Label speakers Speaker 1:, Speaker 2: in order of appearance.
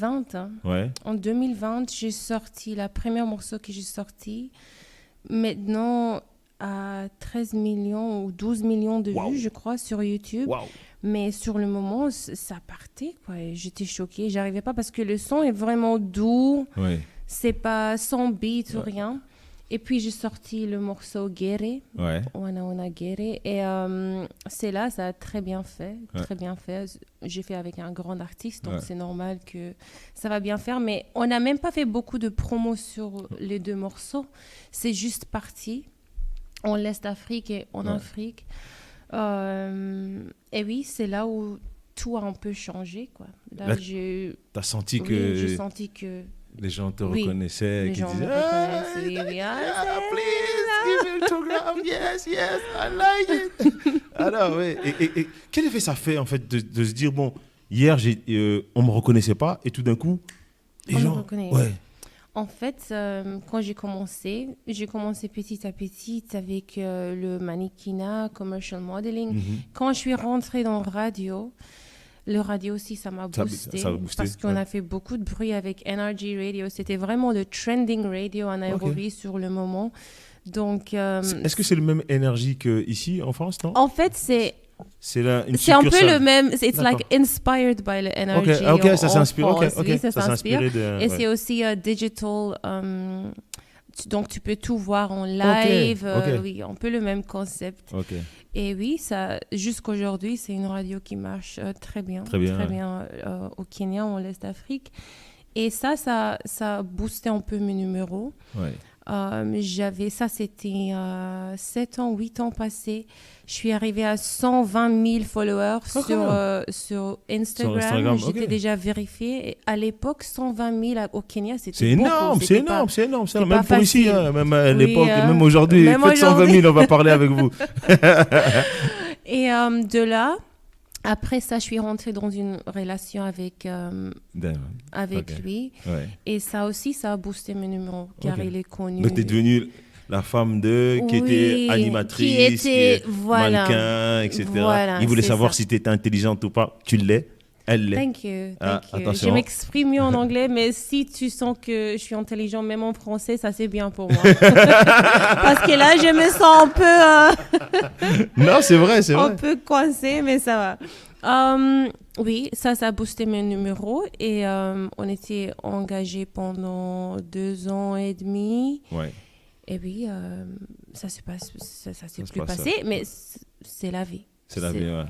Speaker 1: 2020. Hein.
Speaker 2: Ouais.
Speaker 1: En 2020, j'ai sorti la première morceau que j'ai sorti. Maintenant, à 13 millions ou 12 millions de vues, je crois, sur YouTube.
Speaker 2: Wow.
Speaker 1: Mais sur le moment, ça partait, quoi. Et j'étais choquée. J'arrivais pas parce que le son est vraiment doux.
Speaker 2: Ouais.
Speaker 1: C'est pas sans beat ou rien. Et puis, j'ai sorti le morceau Guéré.
Speaker 2: Ouais.
Speaker 1: Wana Guéré. Et c'est là, ça a très bien fait. Très bien fait. J'ai fait avec un grand artiste, donc c'est normal que ça va bien faire. Mais on n'a même pas fait beaucoup de promos sur les deux morceaux. C'est juste parti en l'Est d'Afrique et en Afrique. Et oui, c'est là où tout a un peu changé, quoi. Là,
Speaker 2: t'as senti
Speaker 1: j'ai senti que
Speaker 2: les gens te reconnaissaient,
Speaker 1: les
Speaker 2: qui
Speaker 1: gens
Speaker 2: disaient
Speaker 1: me reconnaissent, oui,
Speaker 2: please give me autograph, yes, I like it. Alors, oui. Et quel effet ça fait, en fait, de se dire, bon, hier, on me reconnaissait pas, et tout d'un coup, les gens...
Speaker 1: me reconnaît.
Speaker 2: Ouais.
Speaker 1: En fait, quand j'ai commencé petit à petit avec le mannequinat, commercial modeling. Quand je suis rentrée dans le radio aussi, ça m'a boosté.
Speaker 2: Ça a boosté,
Speaker 1: parce qu'on a fait beaucoup de bruit avec NRG Radio. C'était vraiment le trending radio en Nairobi sur le moment. Donc,
Speaker 2: est-ce que c'est le même énergie qu'ici, en France, non?
Speaker 1: En fait, c'est
Speaker 2: un
Speaker 1: peu le même. It's like inspired by the energy.
Speaker 2: Ok, ça s'inspire.
Speaker 1: Oui, ça s'inspire.
Speaker 2: Et
Speaker 1: c'est aussi digital. Donc, tu peux tout voir en live. Oui, un peu le même concept. Et oui, jusqu'à aujourd'hui, c'est une radio qui marche très bien au Kenya, en l'Est d'Afrique. Et ça a boosté un peu mes numéros. Ça c'était 7 ans, 8 ans passés. Je suis arrivée à 120 000 followers sur Instagram. J'étais déjà vérifiée. Et à l'époque, 120 000 au Kenya, c'était
Speaker 2: énorme,
Speaker 1: beaucoup.
Speaker 2: C'est énorme. Même pour
Speaker 1: facile.
Speaker 2: ici, même à l'époque, même aujourd'hui, faites 120 000, on va parler avec vous.
Speaker 1: Et de là, après ça, je suis rentrée dans une relation avec lui. Et ça aussi, ça a boosté mes numéros, car il est connu.
Speaker 2: Donc, tu es devenue la femme qui était animatrice, mannequin, etc. Il voulait savoir si tu étais intelligente ou pas. Tu l'es. Elle l'est.
Speaker 1: Thank you. Je m'exprime mieux en anglais, mais si tu sens que je suis intelligente, même en français, ça c'est bien pour moi. Parce que là, je me sens un peu...
Speaker 2: Non, c'est vrai.
Speaker 1: Un peu coincée, mais ça va. Oui, ça a boosté mes numéros et on était engagés pendant 2 ans et demi. Et oui, ça s'est plus passé, mais c'est la vie.
Speaker 2: C'est la vie, ouais.